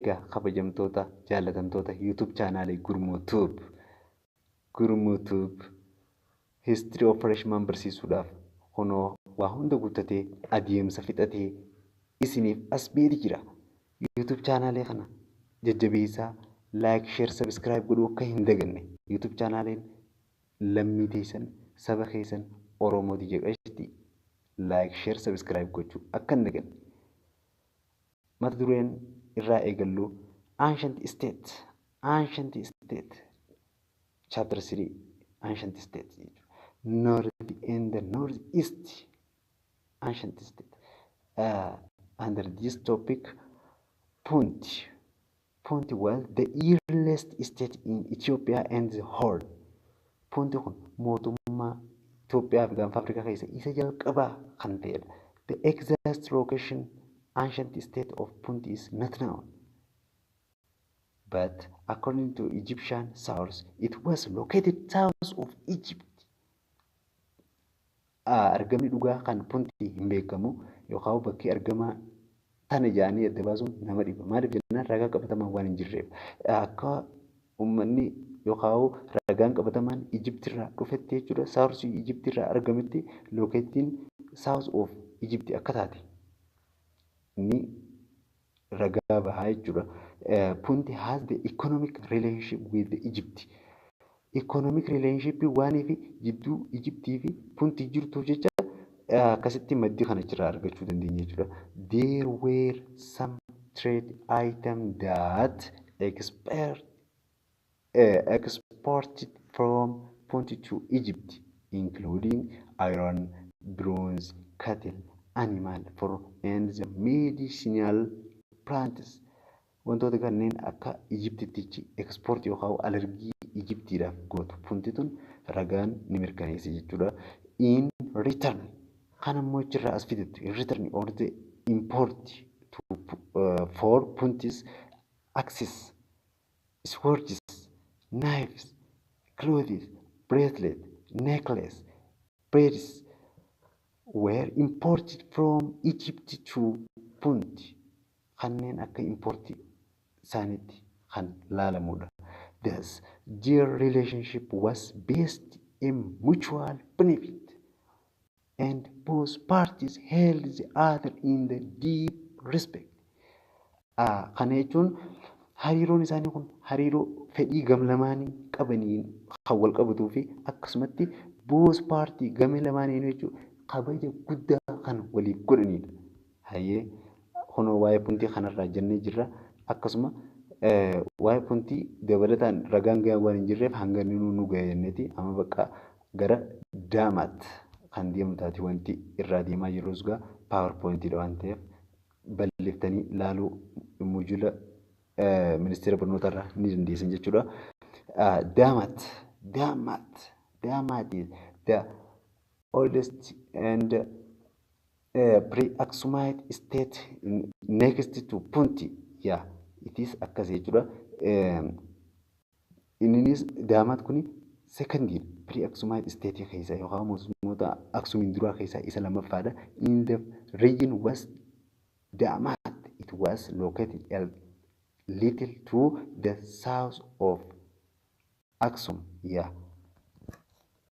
Egaa kabajamtoota jaalatamtoota YouTube chaanaalii Gurmuu Tube history of freshman barsiisuudhaaf kunoo waa hunda guuttatee adeemsa fixatee isiniif as beeti jira. YouTube chaanaalii kana jajjabeessaa like, share, subscribe godhuu akka hin daganne. YouTube chaanaaliin lammii teessan saba keessan Oromooti jedhashti like, share, subscribe gochuu akka hin daganne. Mata dureen irraa eegallu Ancient State Chapter 3 Ancient State North and the Northeast Ancient State under this topic Punti was the earliest state in Ethiopia and the whole. Punti kun mootummaa Itoophiyaa fi gaanfa Afrikaa keessa isa jalqabaa kan ta'edha. The exact location ancient state of Punti is not known, but according to Egyptian sources, it was located south of Egypt. Argamni dhugaa kan Punti hin beekamu yookaan bakki argama tana jaanii adda baasuun nama dhiba. Maaliif jennaan ragaa qabatamaan waan hin jirreef. Akka uummanni yookaan ragaan qabatamaan Egyptirraa dhufetti jechuudha. Saarsii Egyptirraa argametti locating south of Egypt akka taate. Ni ragaa bahaa jechuudha. Punti has the economic relationship with Egypt. Economic relationship waan fi jidduu Egyptii fi Punti jirtu jecha akkasitti maddi kana jira argachuu dandeenya jechuudha. There were some trade items that exported from Punti to Egypt, including iron, bronze, cattle, animal for and the medicinal plants. Wantoota kanneen akka Egyptitti export yookaan alergii Egyptiidhaaf gootu Punti tun ragaan ni mirkaneessa jechuudha. In return kan ammoo achirraa as fidetti in return or the import to for Punti's access swords, knives, clothes, bracelet, necklace, beads were imported from Egypt to Punti. Kanneen akka importi isaaniitti kan laalamudha. Thus, their relationship was based in mutual benefit, and both parties held the other in the deep respect. Kana jechuun hariiroon isaanii kun hariiroo fedhii gamlamaanii qabaniin kan wal qabatuu fi akkasumatti both party game lamaanii jechuun kabaja guddaa kan waliif godhanidha. Hayyee kunoo waa'ee Puntii kanarraa jennee jirra. Akkasuma waa'ee Puntii dabalataan ragaan gahaa waan hin jirreef hanga nu gahe jenneeti. Amma bakka gara daamaatti kan deemu taate wanti irraa deemaa jirrus gaa PowerPointidha waan ta'eef balleeftanii laaluu mujula ministeera barnootarraa ni dandeessan jechuudha. Daamaat is the oldest and pre-Aksumite state next to Punti. Yeah, it is akkas jechuudha. Innis daamaat kuni second pre-Aksumite state keessa yookaan mootummoota Aksumiin duraa keessa isa lammaffaadha. In the region was Damat. It was located a little to the south of Aksum. Yeah.